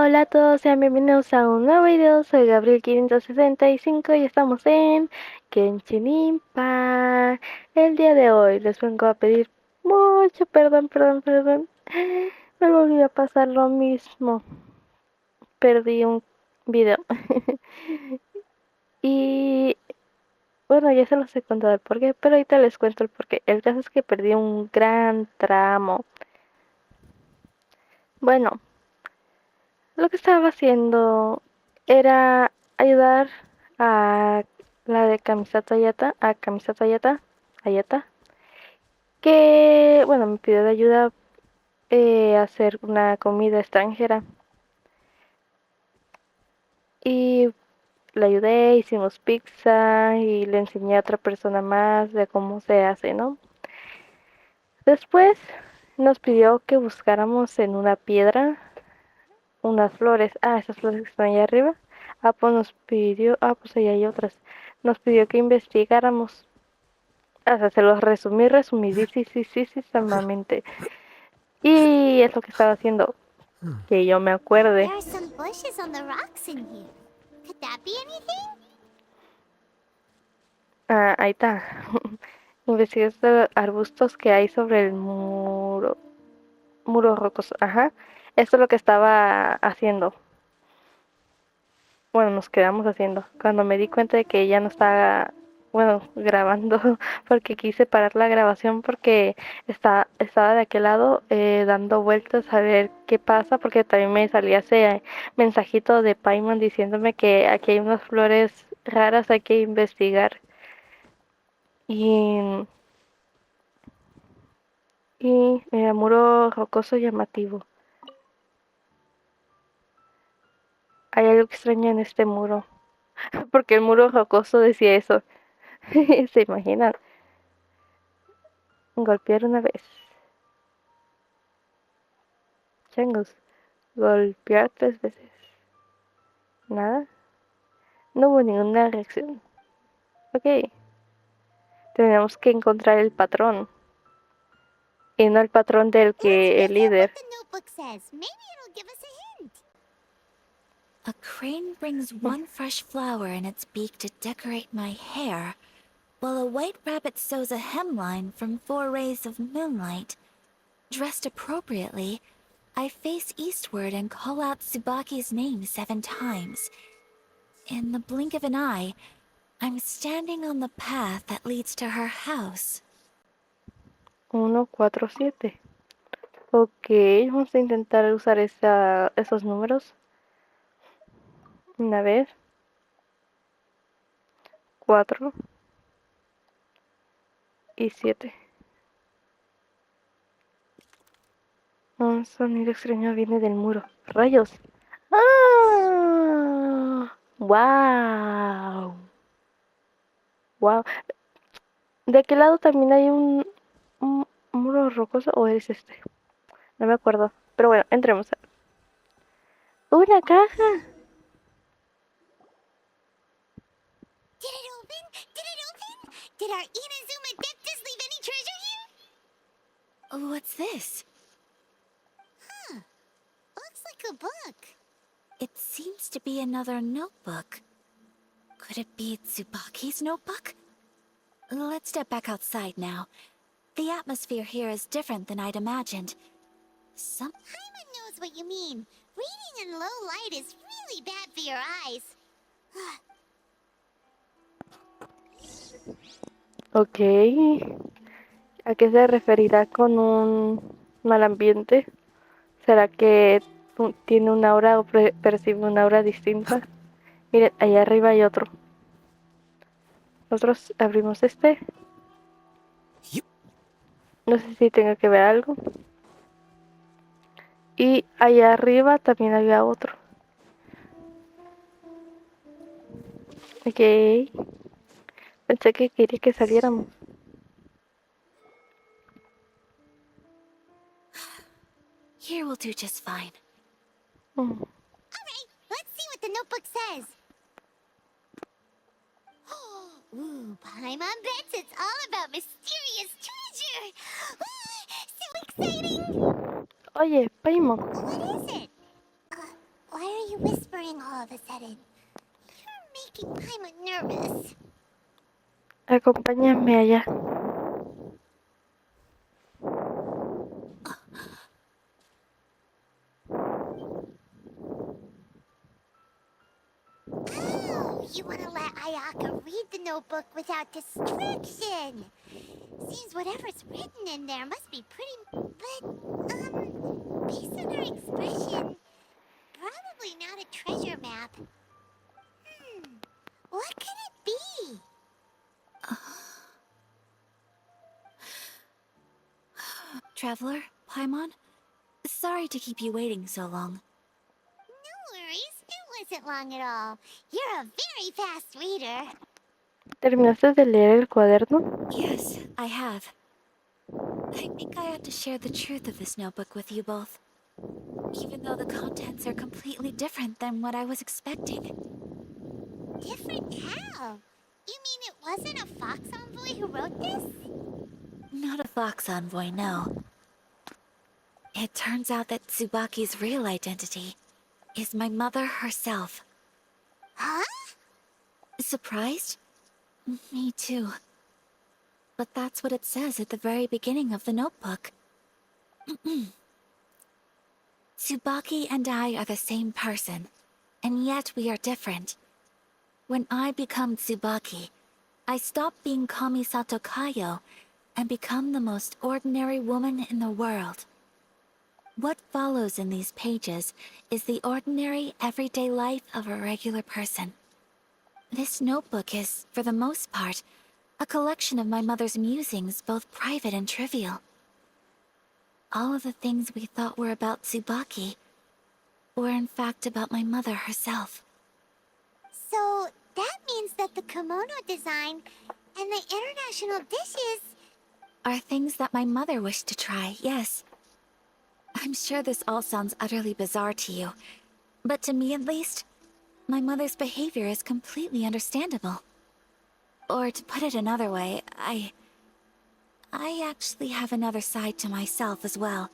Hola a todos, sean bienvenidos a un nuevo video. Soy Gabriel 565 y estamos en Genshin Impact. El día de hoy les vengo a pedir mucho perdón. Me volvió a pasar lo mismo. Perdí un video. Y bueno, ya se los he contado el porqué, pero ahorita les cuento el porqué. El caso es que perdí un gran tramo. Bueno, lo que estaba haciendo era ayudar a la de Kamisata Ayata, Ayata, que, bueno, me pidió de ayuda a hacer una comida extranjera. Y le ayudé, hicimos pizza y le enseñé a otra persona más de cómo se hace, ¿no? Después nos pidió que buscáramos en una piedra unas flores. Esas flores que están allá arriba. Pues nos pidió, pues ahí hay otras. Nos pidió que investigáramos. O sea, se los resumidísimamente. Y es lo que estaba haciendo. Que yo me acuerde. There are some bushes on the rocks in here. Could that be anything? Ahí está. Investigué los arbustos que hay sobre el muro rocoso. Ajá. Esto es lo que estaba haciendo. Bueno, nos quedamos haciendo. Cuando me di cuenta de que ya no estaba, bueno, grabando, porque quise parar la grabación porque estaba de aquel lado dando vueltas a ver qué pasa, porque también me salía ese mensajito de Paimon diciéndome que aquí hay unas flores raras, hay que investigar. Y, y muro rocoso llamativo. Hay algo extraño en este muro, porque el muro rocoso decía eso. ¿Se imaginan? Golpear una vez. Changos. Golpear 3 veces. Nada. No hubo ninguna reacción. Ok. Tenemos que encontrar el patrón. Y no el patrón del que el líder. What the notebook says. Maybe it'll give us a hint. A crane brings one fresh flower in its beak to decorate my hair, while a white rabbit sews a hemline from 4 rays of moonlight. Dressed appropriately, I face eastward and call out Tsubaki's name 7 times. In the blink of an eye, I'm standing on the path that leads to her house. 1, 4, 7. Ok, vamos a intentar usar esos números. Una vez. 4 y 7. Un sonido extraño viene del muro. ¡Rayos! ¡Ah! ¡Wow! ¡Wow! ¿De aquel lado también hay un muro rocoso o es este? No me acuerdo. Pero bueno, entremos. ¡Una caja! Did it open? Did it open? Did our Inazuma Deptus leave any treasure here? What's this? Huh. Looks like a book. It seems to be another notebook. Could it be Tsubaki's notebook? Let's step back outside now. The atmosphere here is different than I'd imagined. Paimon knows what you mean. Reading in low light is really bad for your eyes. Ok. ¿A qué se referirá con un mal ambiente? ¿Será que tiene una aura o percibe una aura distinta? Miren, allá arriba hay otro. Nosotros abrimos este. No sé si tenga que ver algo. Y allá arriba también había otro. Ok. Pensé que quería que saliéramos. Here will do just fine. Alright, let's see what the notebook says. Ooh, Paimon bets it's all about mysterious treasure. So exciting! Oye, Paimon. What is it? whispering all of a sudden? You're making Paimon nervous. Acompáñame allá. Oh, you want to let Ayaca read the notebook without distraction. Seems whatever's written in there must be pretty... But, based on her expression, probably not a treasure map. What could it be? Traveler, Paimon, sorry to keep you waiting so long. No worries, it wasn't long at all. You're a very fast reader. ¿Terminaste de leer el cuaderno? Yes, I have. I think I ought to share the truth of this notebook with you both, even though the contents are completely different than what I was expecting. Different how? You mean it wasn't a fox envoy who wrote this? Not a fox envoy, no. It turns out that Tsubaki's real identity is my mother herself. Huh? Surprised? Me too. But that's what it says at the very beginning of the notebook. Tsubaki and I are the same person, and yet we are different. When I become Tsubaki, I stop being Kamisato Kayo and become the most ordinary woman in the world. What follows in these pages is the ordinary, everyday life of a regular person. This notebook is, for the most part, a collection of my mother's musings, both private and trivial. All of the things we thought were about Tsubaki were in fact about my mother herself. So, that means that the kimono design and the international dishes... Are things that my mother wished to try, yes. I'm sure this all sounds utterly bizarre to you, but to me at least, my mother's behavior is completely understandable. Or to put it another way, I actually have another side to myself as well.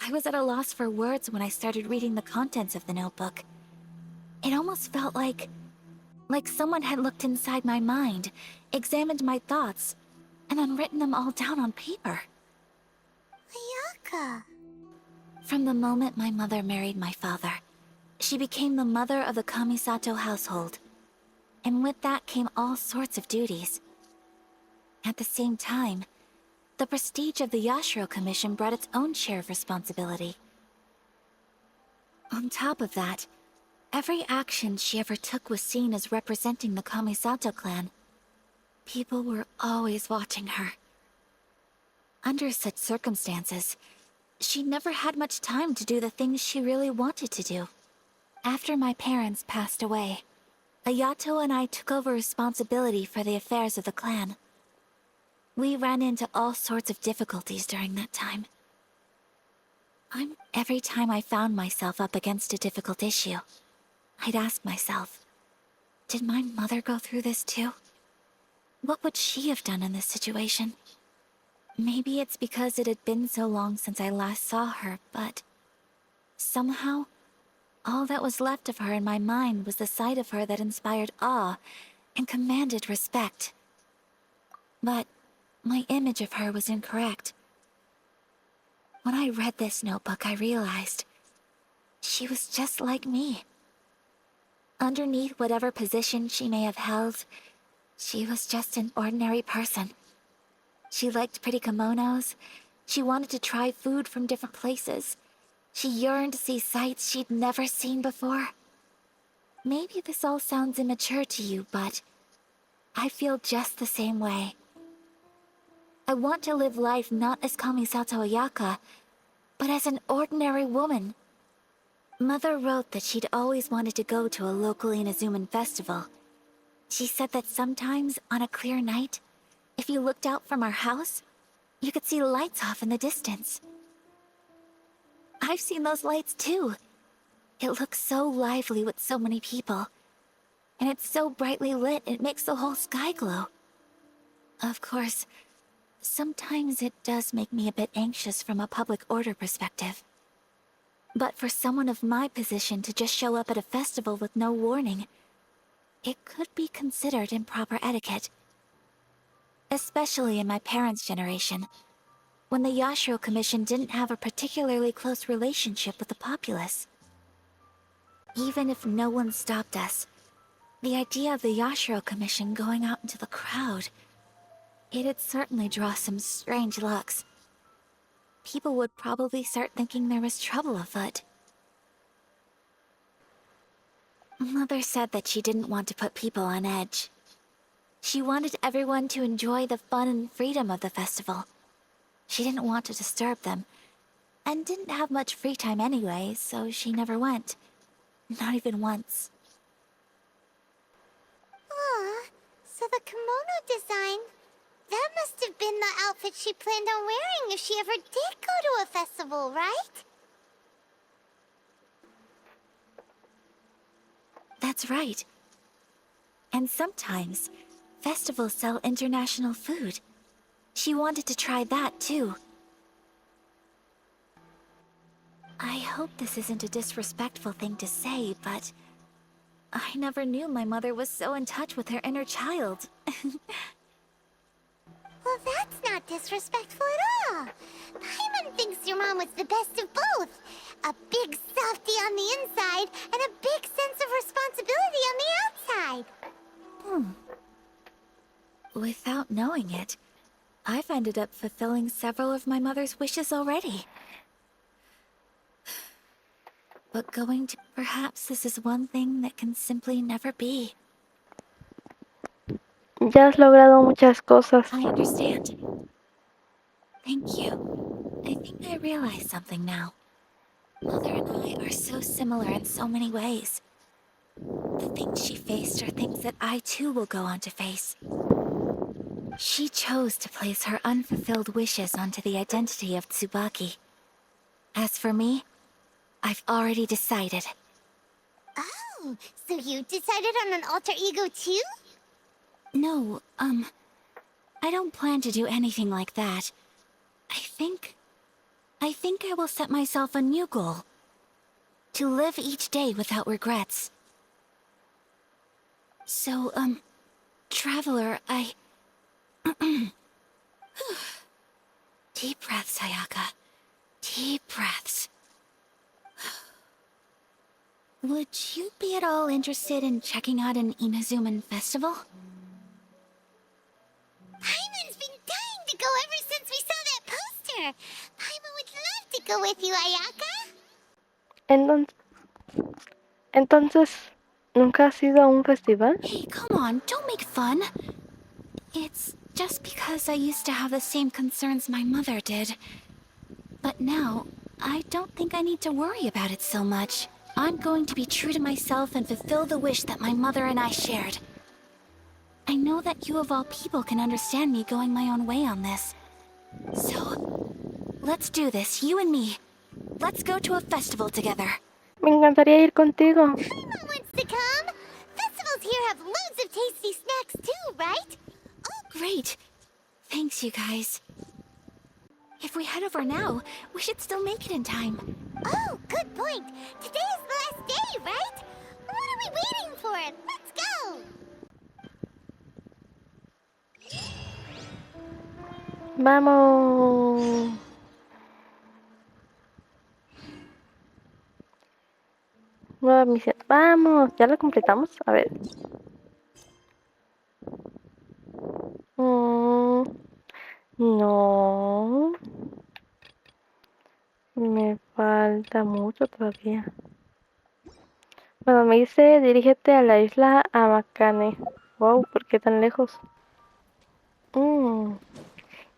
I was at a loss for words when I started reading the contents of the notebook. It almost felt like someone had looked inside my mind, examined my thoughts, and then written them all down on paper. Ayaca. From the moment my mother married my father, she became the mother of the Kamisato household. And with that came all sorts of duties. At the same time, the prestige of the Yashiro Commission brought its own share of responsibility. On top of that, every action she ever took was seen as representing the Kamisato clan. People were always watching her. Under such circumstances, she never had much time to do the things she really wanted to do. After my parents passed away, Ayato and I took over responsibility for the affairs of the clan. We ran into all sorts of difficulties during that time. Every time I found myself up against a difficult issue, I'd ask myself, did my mother go through this too? What would she have done in this situation? Maybe it's because it had been so long since I last saw her, but somehow, all that was left of her in my mind was the side of her that inspired awe and commanded respect. But my image of her was incorrect. When I read this notebook, I realized she was just like me. Underneath whatever position she may have held, she was just an ordinary person. She liked pretty kimonos. She wanted to try food from different places. She yearned to see sights she'd never seen before. Maybe this all sounds immature to you, but I feel just the same way. I want to live life not as Kamisato Ayaca, but as an ordinary woman. Mother wrote that she'd always wanted to go to a local Inazuman festival. She said that sometimes, on a clear night, if you looked out from our house, you could see lights off in the distance. I've seen those lights too. It looks so lively with so many people. And it's so brightly lit, it makes the whole sky glow. Of course, sometimes it does make me a bit anxious from a public order perspective. But for someone of my position to just show up at a festival with no warning, it could be considered improper etiquette. Especially in my parents' generation, when the Yashiro Commission didn't have a particularly close relationship with the populace. Even if no one stopped us, the idea of the Yashiro Commission going out into the crowd, it'd certainly draw some strange looks. People would probably start thinking there was trouble afoot. Mother said that she didn't want to put people on edge. She wanted everyone to enjoy the fun and freedom of the festival. She didn't want to disturb them, and didn't have much free time anyway, so she never went. Not even once. Aw, so the kimono design, that must have been the outfit she planned on wearing if she ever did go to a festival, right? That's right. And sometimes, festivals sell international food. She wanted to try that too. I hope this isn't a disrespectful thing to say, but I never knew my mother was so in touch with her inner child. Well, that's not disrespectful at all. Paimon thinks your mom was the best of both. A big softy on the inside and a big sense of responsibility on the outside. Without knowing it, I've ended up fulfilling several of my mother's wishes already. But perhaps this is one thing that can simply never be. Ya has logrado muchas cosas. I understand. Thank you. I think I realize something now. Mother and I are so similar in so many ways. The things she faced are things that I too will go on to face. She chose to place her unfulfilled wishes onto the identity of Tsubaki. As for me, I've already decided. Oh, so you decided on an alter ego too? No, I don't plan to do anything like that. I think I will set myself a new goal. To live each day without regrets. So, Traveler, Deep breaths, Ayaca. Deep breaths. Would you be at all interested in checking out an Inazuman festival? Paimon's been dying to go ever since we saw that poster. Paimon would love to go with you, Ayaca. Entonces, ¿nunca has ido a un festival? Hey, come on, don't make fun. It's just because I used to have the same concerns my mother did. But now, I don't think I need to worry about it so much. I'm going to be true to myself and fulfill the wish that my mother and I shared. I know that you of all people can understand me going my own way on this. So, let's do this, you and me. Let's go to a festival together. Me encantaría ir contigo. Paimon wants to come. Festivals here have loads of tasty snacks too, right? Oh, Great. Thanks, you guys. If we head over now, we should still make it in time. oh, good point. Today is the last day, right? What are we waiting for? Let's go. Vamos. Nueva misión. Vamos. ¿Ya la completamos? A ver. No. Me falta mucho todavía. Bueno, me dice dirígete a la isla Amacane. Wow, ¿por qué tan lejos?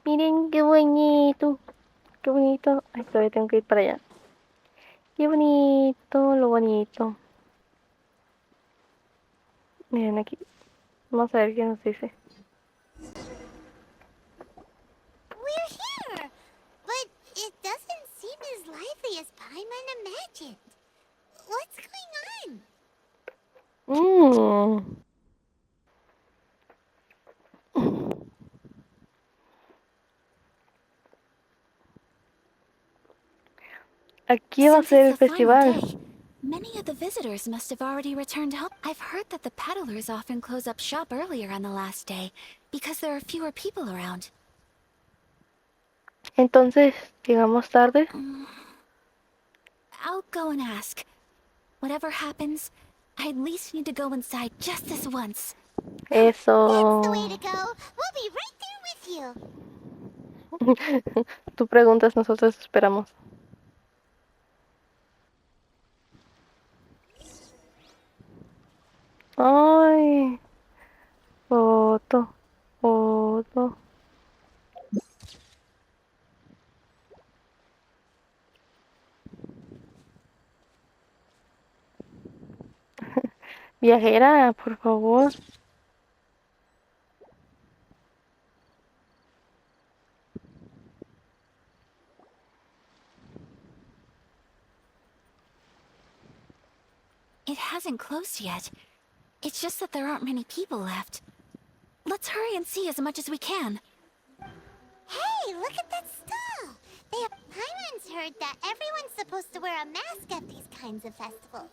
Miren qué bonito. Qué bonito. Ay, todavía tengo que ir para allá. Qué bonito, lo bonito. Miren aquí. Vamos a ver qué nos dice. We're here, but it doesn't seem as lively as Paimon imagined. What's going on? Aquí va a Since ser it's el the final festival. day, many of the visitors must have already returned home. I've heard that the peddlers often close up shop earlier on the last day because there are fewer people around. Entonces, llegamos tarde. I'll go and ask. Whatever happens, I at least need to go inside just this once. That's the way Eso. to go. We'll be right there with you. Tú preguntas, nosotros esperamos. Ay, foto, foto. Viajera, por favor. It hasn't closed yet. It's just that there aren't many people left. Let's hurry and see as much as we can. Hey, look at that stall. Paimon's heard that everyone's supposed to wear a mask at these kinds of festivals.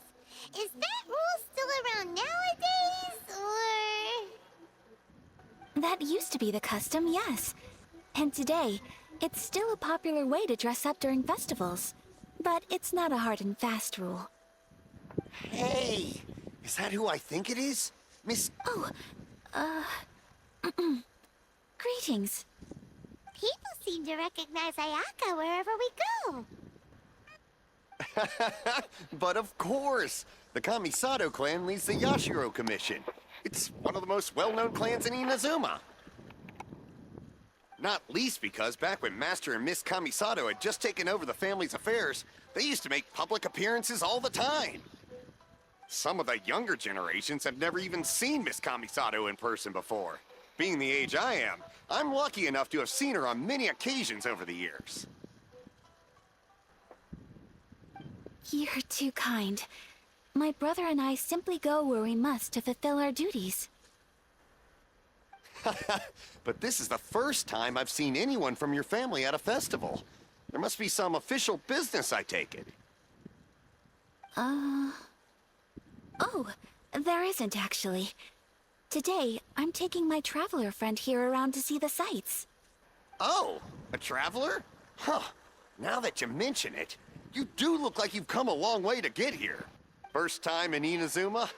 Is that rule still around nowadays, or...? That used to be the custom, yes. And today, it's still a popular way to dress up during festivals. But it's not a hard and fast rule. Hey! Is that who I think it is? Miss... Oh, greetings. People seem to recognize Ayaca wherever we go. But of course! The Kamisato clan leads the Yashiro Commission. It's one of the most well-known clans in Inazuma. Not least because back when Master and Miss Kamisato had just taken over the family's affairs, they used to make public appearances all the time. Some of the younger generations have never even seen Miss Kamisato in person before. Being the age I am, I'm lucky enough to have seen her on many occasions over the years. You're too kind. My brother and I simply go where we must to fulfill our duties. But this is the first time I've seen anyone from your family at a festival. There must be some official business, I take it. Oh, there isn't actually. Today, I'm taking my traveler friend here around to see the sights. Oh, a traveler? Huh. Now that you mention it, you do look like you've come a long way to get here. First time in Inazuma?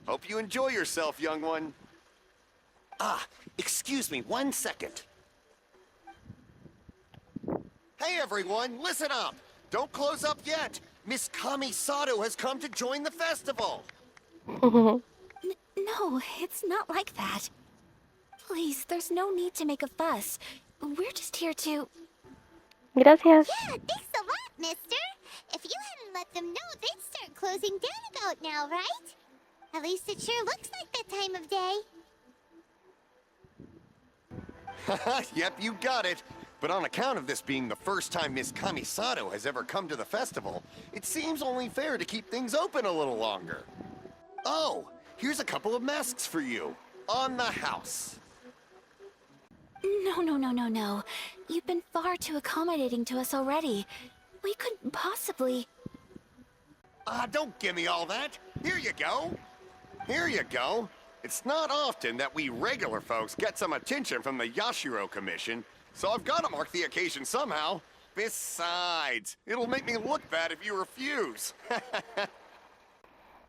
Hope you enjoy yourself, young one. Ah, excuse me 1 second. Hey everyone, listen up! Don't close up yet! Miss Kamisato has come to join the festival! No, it's not like that. Please, there's no need to make a fuss. We're just here to... Gracias. Yeah, thanks a lot, mister. If you hadn't let them know, they'd start closing down about now, right? At least it sure looks like that time of day. Yep, you got it. But on account of this being the first time Miss Kamisato has ever come to the festival, it seems only fair to keep things open a little longer. Oh, here's a couple of masks for you. On the house. No. You've been far too accommodating to us already. We couldn't possibly... Don't give me all that. Here you go. Here you go. It's not often that we regular folks get some attention from the Yashiro Commission, so I've got to mark the occasion somehow. Besides, it'll make me look bad if you refuse.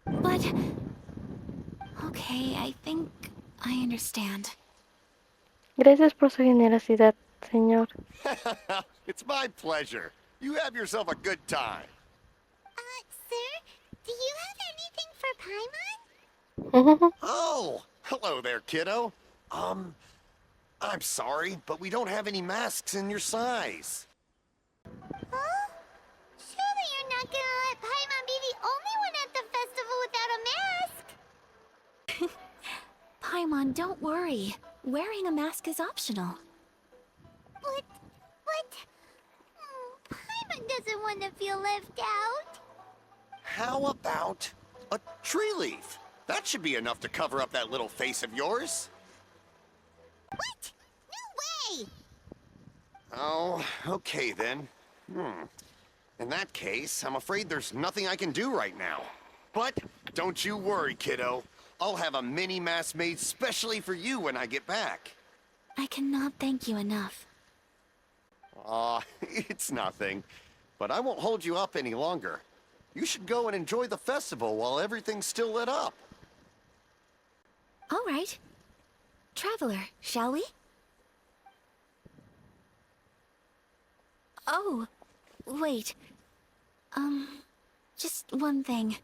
But... Okay, I think I understand. Gracias por su generosidad, señor. It's my pleasure. You have yourself a good time. Sir, do you have anything for Paimon? Oh, hello there, kiddo. I'm sorry, but we don't have any masks in your size. Huh? Surely you're not gonna let Paimon be the only one at the festival without a mask? Paimon, don't worry. Wearing a mask is optional. What? Paimon doesn't want to feel left out. How about a tree leaf? That should be enough to cover up that little face of yours. What? No way! Oh, okay then. In that case, I'm afraid there's nothing I can do right now. But don't you worry, kiddo. I'll have a mini mask made specially for you when I get back. I cannot thank you enough. Aw, it's nothing. But I won't hold you up any longer. You should go and enjoy the festival while everything's still lit up. All right. Traveler, shall we? Oh, wait. Just one thing.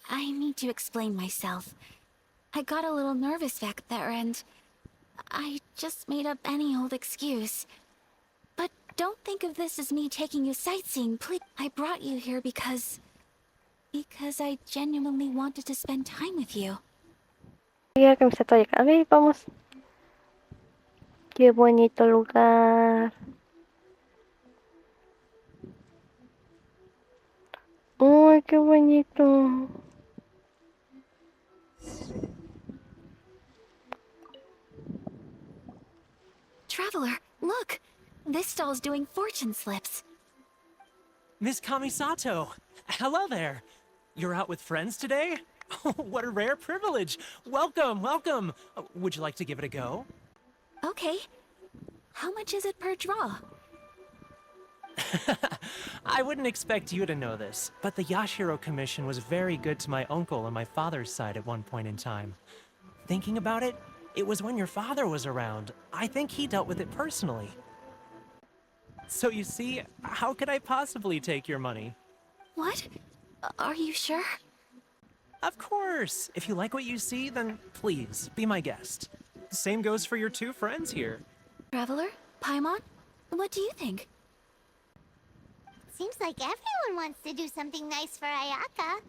I need to explain myself. I got a little nervous back there and I just made up any old excuse. But don't think of this as me taking you sightseeing, please. I brought you here because I genuinely wanted to spend time with you. Mira camiseta Ayaca. A ver, vamos. Qué bonito lugar. Uy, qué bonito. Traveler, look! This stall's doing fortune slips. Miss Kamisato! Hello there! You're out with friends today? What a rare privilege! Welcome, welcome! Would you like to give it a go? Okay. How much is it per draw? I wouldn't expect you to know this, but the Yashiro Commission was very good to my uncle on my father's side at one point in time. Thinking about it, it was when your father was around. I think he dealt with it personally. So you see, how could I possibly take your money? What? Are you sure? Of course! If you like what you see, then please, be my guest. Same goes for your two friends here. Traveler? Paimon? What do you think? Seems like everyone wants to do something nice for Ayaca.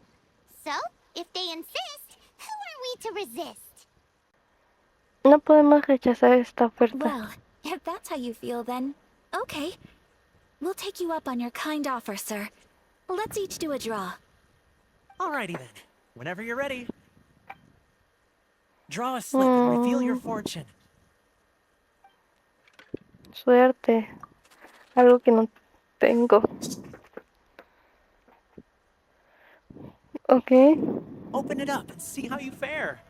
So, if they insist, who are we to resist? No podemos rechazar esta oferta. Well, if that's how you feel, then okay. We'll take you up on your kind offer, sir. Let's each do a draw. Alrighty then. Whenever you're ready. Draw a slip and reveal your fortune. Suerte. Algo que no tengo. Okay. Open it up and see how you fare.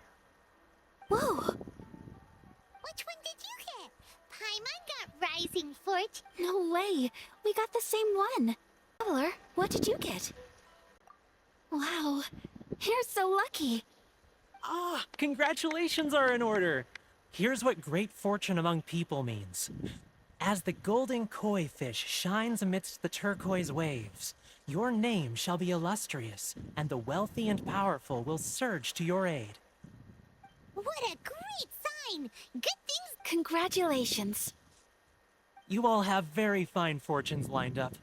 Whoa! Which one did you get? Paimon got Rising Fortune. No way! We got the same one! Traveler, what did you get? Wow, you're so lucky! Ah, congratulations are in order. Here's what great fortune among people means. As the golden koi fish shines amidst the turquoise waves, your name shall be illustrious, and the wealthy and powerful will surge to your aid. What a great sign! Good things. Congratulations! You all have very fine fortunes lined up.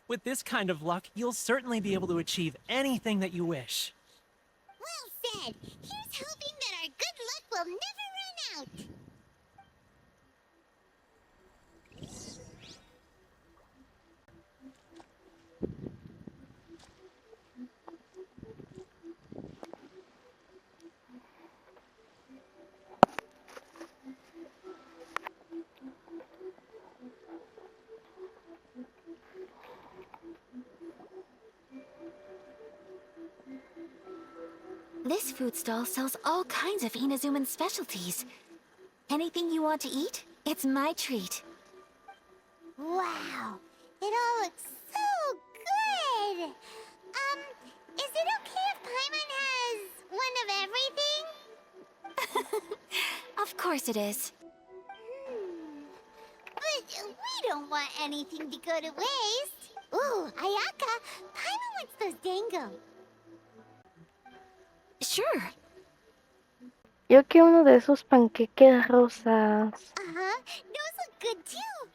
With this kind of luck, you'll certainly be able to achieve anything that you wish. Well said. Here's hoping that our good luck will never run out. This food stall sells all kinds of Inazuman specialties. Anything you want to eat, it's my treat. Wow, it all looks so good. Is it okay if Paimon has one of everything? Of course it is. But we don't want anything to go to waste. Ooh, Ayaca, Paimon wants those dango. Sure. Yo quiero uno de esos panqueques rosas. Uh-huh, those look good too.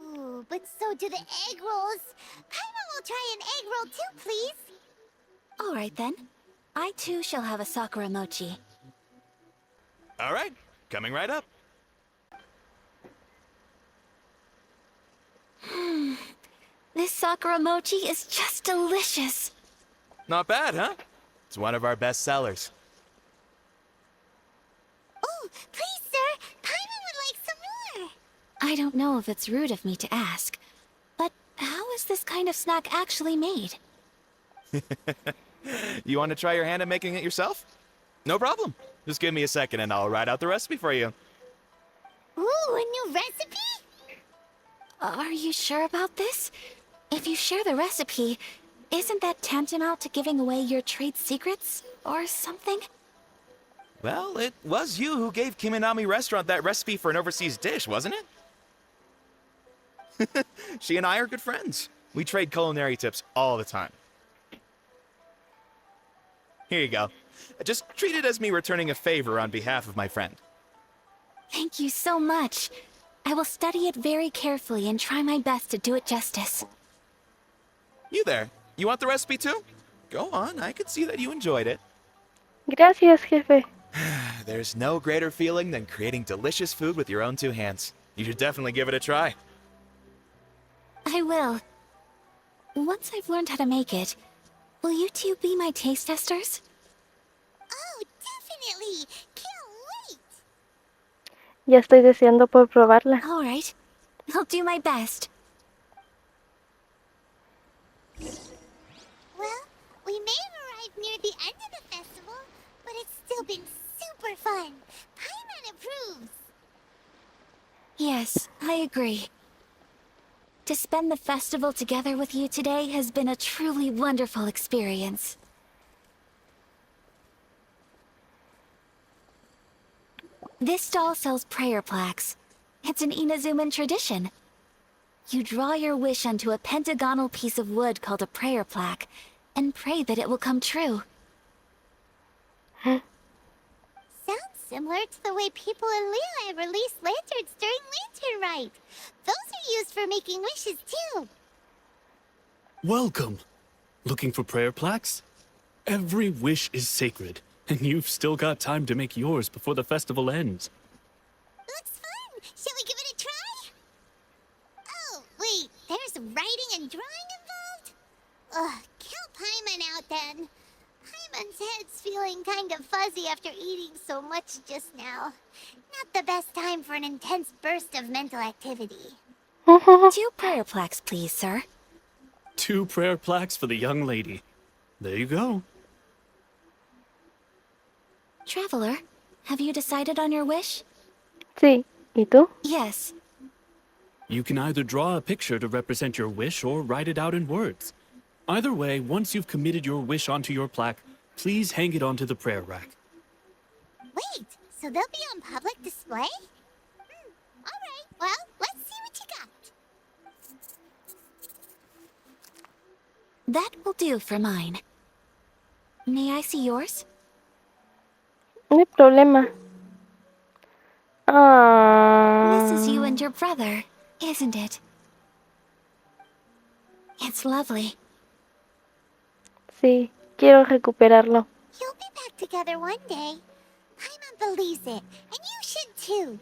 Ooh, but so do the egg rolls. Paimon will try an egg roll too, please. All right then. I too shall have a Sakura mochi. All right, coming right up. This Sakura mochi is just delicious. Not bad, huh? It's one of our best sellers. Oh, please, sir. Paimon would like some more. I don't know if it's rude of me to ask, but is this kind of snack actually made? You want to try your hand at making it yourself? No problem. Just give me a second and I'll write out the recipe for you. Ooh, a new recipe? Are you sure about this? If you share the recipe, isn't that tantamount to giving away your trade secrets or something? Well, it was you who gave Kiminami Restaurant that recipe for an overseas dish, wasn't it? She and I are good friends. We trade culinary tips all the time. Here you go. Just treat it as me returning a favor on behalf of my friend. Thank you so much. I will study it very carefully and try my best to do it justice. You there. You want the recipe too? Go on, I could see that you enjoyed it. Gracias, jefe. There's no greater feeling than creating delicious food with your own two hands. You should definitely give it a try. I will. Once I've learned how to make it, will you two be my taste testers? Oh, definitely! Can't wait! Ya estoy deseando por probarla. All right. I'll do my best. Well, we may have arrived near the end of the festival, but it's still been super fun. Paimon approves. Yes, I agree. To spend the festival together with you today has been a truly wonderful experience. This stall sells prayer plaques. It's an Inazuman tradition. You draw your wish onto a pentagonal piece of wood called a prayer plaque, and pray that it will come true. Sounds similar to the way people in Liyue release lanterns during Lantern Rite. Those are used for making wishes too. Welcome. Looking for prayer plaques? Every wish is sacred, and you've still got time to make yours before the festival ends. Looks fun. Shall we give it a try? Oh, wait. There's writing and drawing involved? Ugh, count Paimon out then. Paimon's head's feeling kind of fuzzy after eating so much just now. Not the best time for an intense burst of mental activity. 2 prayer plaques, please, sir. 2 prayer plaques for the young lady. There you go. Traveler, have you decided on your wish? Sí. ¿Y tú? Yes. You can either draw a picture to represent your wish or write it out in words. Either way, once you've committed your wish onto your plaque, please hang it onto the prayer rack. Wait, so they'll be on public display? Alright, well, let's see what you got. That will do for mine. May I see yours? No hay problema. This is you and your brother, isn't it? It's lovely. Sí, quiero recuperarlo. You'll be back together one day. Paimon believes it, and you should too.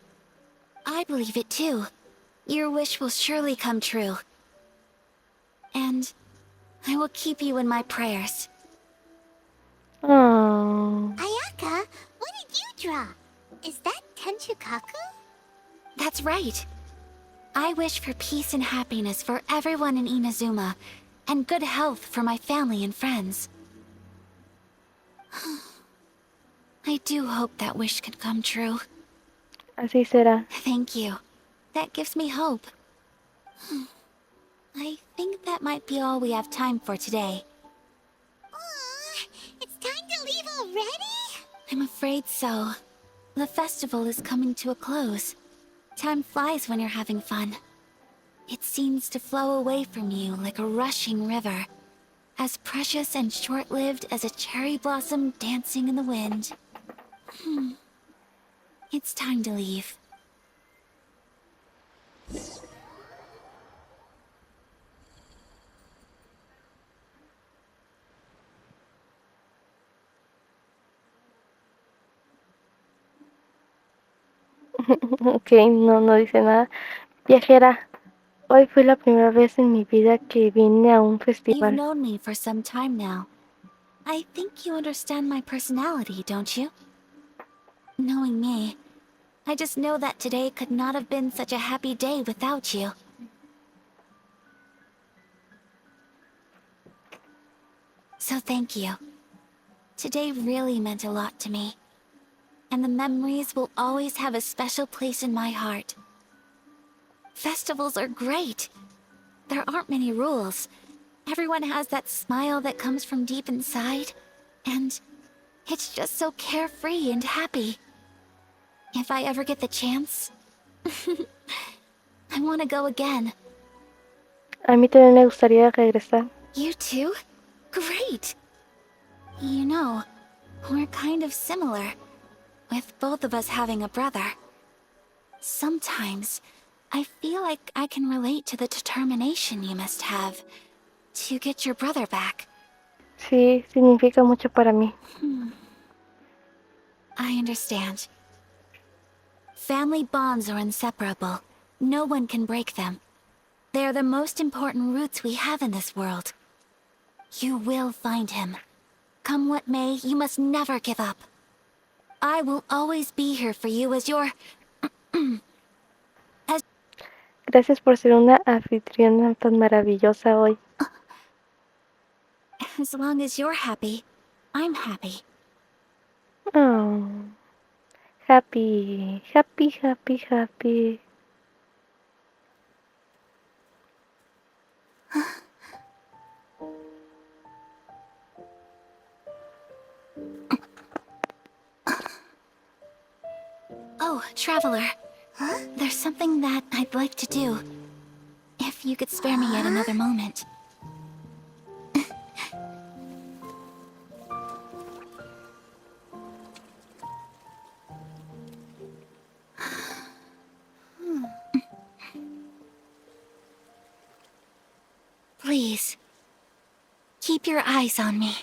I believe it too. Your wish will surely come true. And I will keep you in my prayers. Oh. Ayaca, what did you draw? Is that Tenchukaku? That's right. I wish for peace and happiness for everyone in Inazuma, and good health for my family and friends. I do hope that wish can come true. Así será. Thank you. That gives me hope. I think that might be all we have time for today. Aw, it's time to leave already? I'm afraid so. The festival is coming to a close. Time flies when you're having fun. It seems to flow away from you like a rushing river, as precious and short-lived as a cherry blossom dancing in the wind. It's time to leave. Ok, no dice nada. Viajera, hoy fue la primera vez en mi vida que vine a un You've festival. known me for some time now. I think you understand my personality, don't you? Knowing me, I just know that today could not have been such a happy day without you. So thank you. Today really meant a lot to me. And the memories will always have a special place in my heart. Festivals are great. There aren't many rules. Everyone has that smile that comes from deep inside. And it's just so carefree and happy. If I ever get the chance, I want to go again. A mí también me gustaría regresar. You too? Great! You know, we're kind of similar, with both of us having a brother. Sometimes, I feel like I can relate to the determination you must have to get your brother back. Sí, significa mucho para mí. I understand. Family bonds are inseparable. No one can break them. They are the most important roots we have in this world. You will find him. Come what may, you must never give up. I will always be here for you as your... Gracias por ser una anfitriona tan maravillosa hoy. As long as you're happy, I'm happy. Oh. Happy, happy, happy, happy. Oh, Traveler. Huh? There's something that I'd like to do. If you could spare me yet another moment. Please, keep your eyes on me.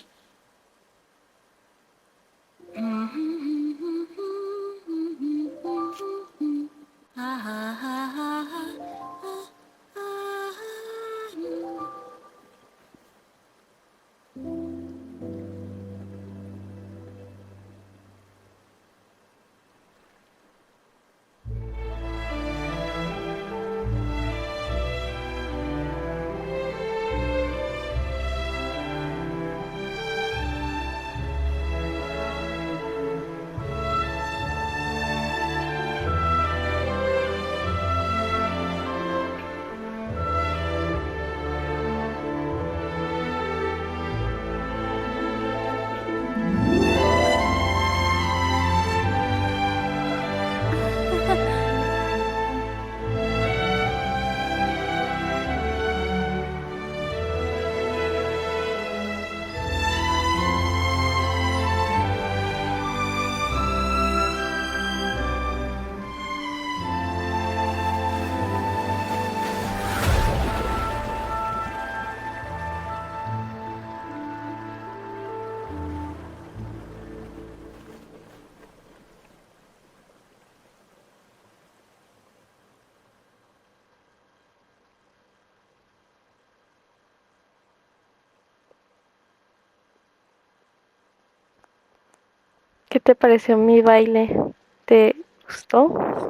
¿Qué te pareció mi baile? ¿Te gustó?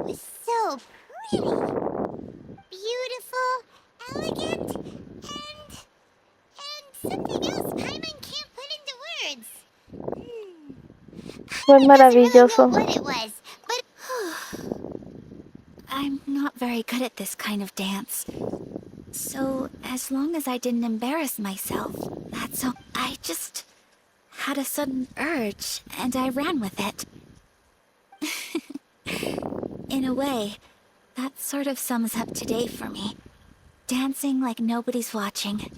It was so pretty. Beautiful, elegant, and something else Paimon can't put into words. Fue Paimon doesn't really know maravilloso. what it was, but I'm not very good at this kind of dance. So, as long as I didn't embarrass myself, that's all. I just had a sudden urge, and I ran with it. In a way, that sort of sums up today for me. Dancing like nobody's watching.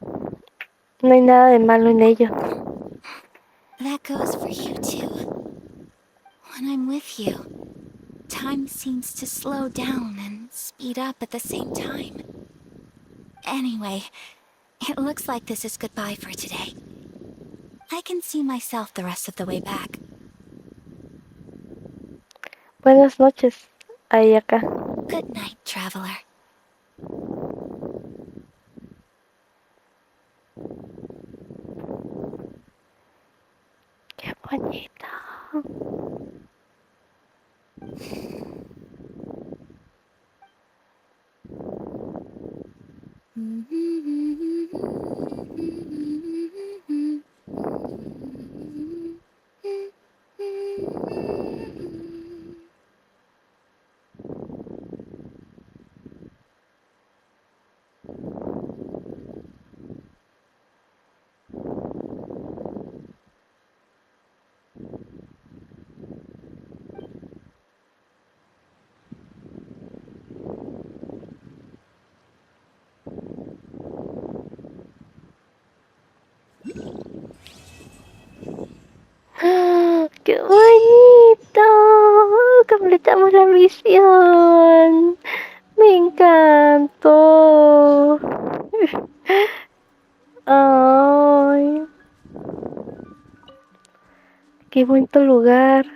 No hay nada de malo en ello. That goes for you too. When I'm with you, time seems to slow down and speed up at the same time. Anyway, it looks like this is goodbye for today. I can see myself the rest of the way back. Buenas noches, Ayaca. Good night, traveler. Qué bonito. ¡Qué bonito! Completamos la misión. Me encantó. Ay, qué bonito lugar.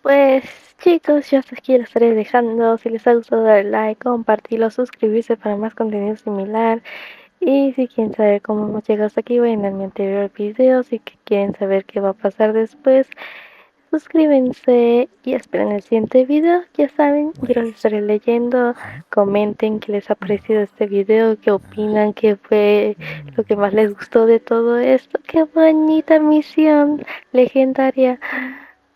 Pues chicos, yo hasta aquí lo estaré dejando. Si les ha gustado, darle like, compartirlo, suscribirse para más contenido similar. Y si quieren saber cómo hemos llegado hasta aquí, vayan a mi anterior video. Si quieren saber qué va a pasar después, suscríbanse y esperen el siguiente video. Ya saben, yo los estaré leyendo. Comenten qué les ha parecido este video, qué opinan, qué fue lo que más les gustó de todo esto. Qué bonita misión legendaria.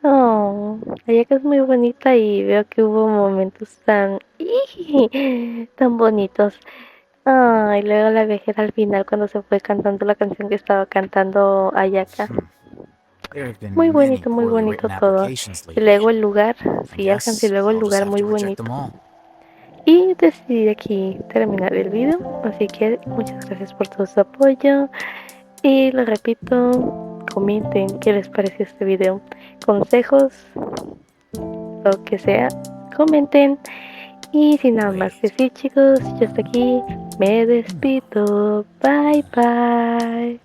Oh, Ayaca es muy bonita y veo que hubo momentos tan bonitos. Y luego la viajera al final cuando se fue cantando la canción que estaba cantando Ayaca. Muy bonito todo. Y luego el lugar, sí, alcancé luego el lugar muy bonito. Y decidí aquí terminar el video. Así que muchas gracias por todo su apoyo. Y lo repito, comenten qué les pareció este video. Consejos, lo que sea, comenten. Y sin nada más que decir, chicos, yo hasta aquí me despido. Bye bye.